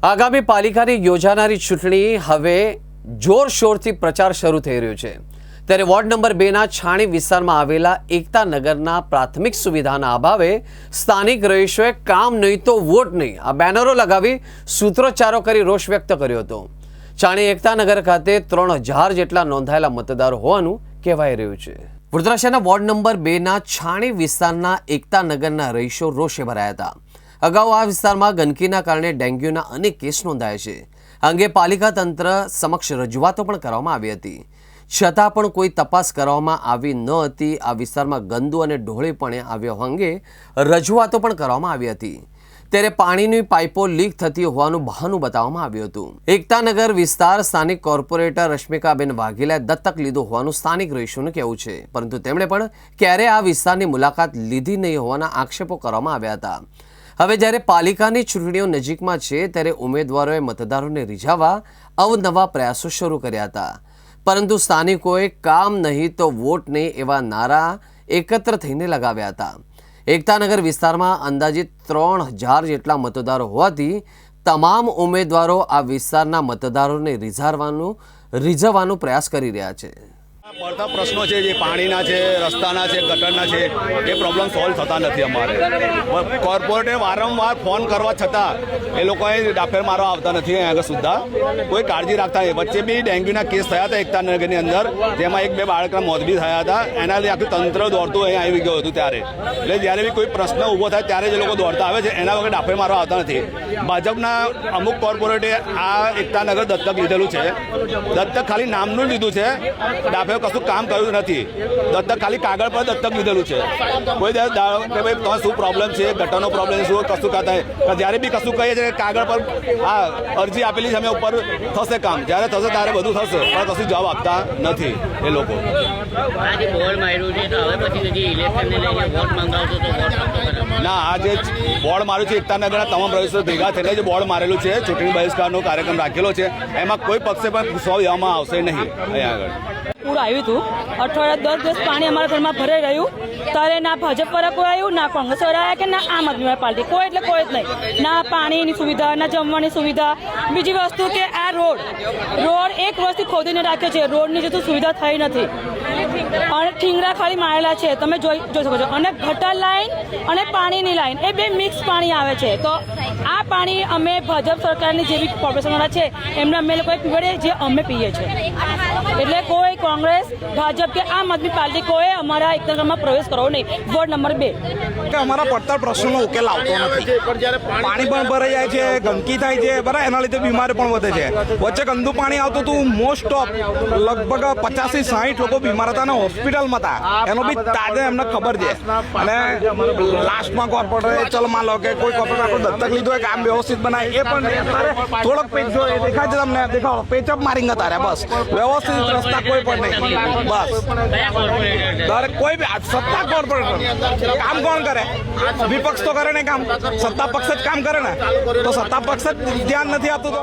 આગામી પાલિકાની યોજાનારી ચૂંટણી હવે જોરશોરથી પ્રચાર શરૂ થઈ રહ્યો છે ત્યારે વોર્ડ નંબર 2ના છાણી વિસ્તારમાં આવેલા એકતા નગરના પ્રાથમિક સુવિધાના અભાવે સ્થાનિક રહીશોએ કામ નહીં તો વોટ નહીં આ બેનરો લગાવી સૂત્રોચ્ચારો કરી રોષ વ્યક્ત કર્યો હતો। છાણી એકતા નગર ખાતે 3000 જેટલા નોંધાયેલા મતદારો હોવાનું કહેવાઈ રહ્યું છે। વડોદરા શહેરના વોર્ડ નંબર 2ના છાણી વિસ્તારના એકતા નગરના રહીશો રોષે ભરાયા હતા। અગાઉ આ વિસ્તારમાં ગંદકીના કારણે ડેન્ગ્યુના અનેક કેસ નોંધાયા છે। આ અંગે પાલિકા તંત્ર સમક્ષ રજૂઆતો પણ કરવામાં આવી હતી, છતાં પણ કોઈ તપાસ કરવામાં આવી ન હતી। આ વિસ્તારમાં ગંદુ અને ઢોળેપણે આવ્યો અંગે રજૂઆતો પણ કરવામાં આવી હતી ત્યારે પાણીની પાઇપો લીક થતી હોવાનું બહાનું બતાવવામાં આવ્યું હતું। એકતાનગર વિસ્તાર સ્થાનિક કોર્પોરેટર રશ્મિકાબેન વાઘેલાએ દત્તક લીધો હોવાનું સ્થાનિક રહીશોનું કહેવું છે, પરંતુ તેમણે પણ ક્યારેય આ વિસ્તારની મુલાકાત લીધી નહીં હોવાના આક્ષેપો કરવામાં આવ્યા હતા। હવે જ્યારે પાલિકાની ચૂંટણીઓ નજીકમાં છે ત્યારે ઉમેદવારોએ મતદારોને રીઝવવા અવનવા પ્રયાસો શરૂ કર્યા હતા, પરંતુ સ્થાનિકોએ કામ નહીં તો વોટ નહીં એવા નારા એકત્ર થઈને લગાવ્યા હતા। એકતાનગર વિસ્તારમાં અંદાજિત 3000 જેટલા મતદારો હોવાથી તમામ ઉમેદવારો આ વિસ્તારના મતદારોને રીઝવવાનો પ્રયાસ કરી રહ્યા છે। પડતા પ્રશ્નો છે જે પાણીના છે, રસ્તાના છે, ગટરના છે, એ પ્રોબ્લેમ સોલ્વ થતા નથી। અમારે કોર્પોરેટરે વારંવાર ફોન કરવા છતાં એ લોકોએ ડાફેર મારવા આવતા નથી અહીં આગળ સુદ્ધા, કોઈ કાળજી રાખતા નહીં। વચ્ચે બી ડેન્ગ્યુના કેસ થયા હતા એકતાનગરની અંદર, જેમાં 1-2 બાળકના મોત બી થયા હતા। એના લીધે આખું તંત્ર દોડતું અહીં આવી ગયું હતું ત્યારે, એટલે જ્યારે બી કોઈ પ્રશ્ન ઊભો થાય ત્યારે જ એ લોકો દોડતા આવે છે, એના વગર ડાફેર મારવા આવતા નથી। ભાજપના અમુક કોર્પોરેટે આ એકતાનગર દત્તક લીધેલું છે, દત્તક ખાલી નામનું લીધું છે, ડાફેર કશું કામ કર્યું નથી। દત્તક ખાલી કાગળ પર દત્તક લીધેલું છે, કોઈ કે ભાઈ તમારે શું પ્રોબ્લેમ છે, ગટરનો પ્રોબ્લેમ શું, કશું થાય જ્યારે બી કશું કહીએ છીએ કાગળ પર આ અરજી આપેલી છે અમે ઉપર થશે કામ, જ્યારે થશે ત્યારે બધું થશે, પણ કશું જવાબ આપતા નથી એ લોકો। ના, આ જે બોર્ડ માર્યું છે એકતાનગરના તમામ રહીશો ભેગા થઈને જે બોર્ડ મારેલું છે, ચૂંટણી બહિષ્કારનો કાર્યક્રમ રાખેલો છે, એમાં કોઈ પક્ષે પણ પૂછવા દેવામાં આવશે નહીં। અહીંયા આગળ પૂરું આવ્યું હતું, અઠવાડિયા 10 દિવસ પાણી અમારા ઘરમાં ભરાઈ રહ્યું, ત્યારે ના ભાજપ વાળા કોઈ આવ્યું, ના કોંગ્રેસ વાળા આવ્યા કે ના આમ આદમી પાર્ટી, કોઈ એટલે કોઈ જ નહીં। ના પાણીની સુવિધા, ના જમવાની સુવિધા। બીજી વસ્તુ કે આ રોડ 1 વર્ષથી ખોદીને રાખ્યો છે, રોડની જેટલું સુવિધા થઈ નથી અને ઠીંગરા ખાલી મારેલા છે, તમે જોઈ શકો છો। અને ગટર લાઈન અને પાણીની લાઈન એ બે મિક્સ પાણી આવે છે, તો આ પાણી અમે ભાજપ સરકારની જે બી કોર્પોરેશનવાળા છે એમને અમે લોકોએ પીવડીએ, જે અમે પીએ છીએ। એટલે કોઈ કોંગ્રેસ, ભાજપ કે આમ આદમી પાર્ટી કોઈ અમારા એકતાનગરમાં પ્રવેશ કરવો નહીં। વોર્ડ નંબર 2 કે અમારા પડતર પ્રશ્નોનો ઉકેલ આવતો નથી, પાણી પણ ભરાઈ જાય છે, ગંદકી થાય છે, બરાબર, એના લીધે બીમારી પણ વધે છે। વચ્ચે ગંદુ પાણી આવતું હતું, મોસ્ટ ઓફ લગભગ 50-60 લોકો બીમાર હતા અને હોસ્પિટલમાં હતા, એનો બી તાજે એમને ખબર છે। અને લાસ્ટમાં કોર્પોરેટરે ચલ માન લો કે કોઈ કોર્પોરેટર આપણે દત્તક લીધું હોય, કામ વ્યવસ્થિત બનાવે, એ પણ થોડોક પેચ દેખાય છે તમને, દેખાડો પેચઅપ મારી હતા રે, બસ વ્યવસ્થિત રસ્તા કોઈ પણ નહીં, બસ દરેક કોઈ બી સત્તા કોર્પોરેટર કામ કોણ કરે? વિપક્ષ તો કરે ને કામ, સત્તા પક્ષ જ કામ કરે ને, તો સત્તા પક્ષ જ ધ્યાન નથી આપતું તો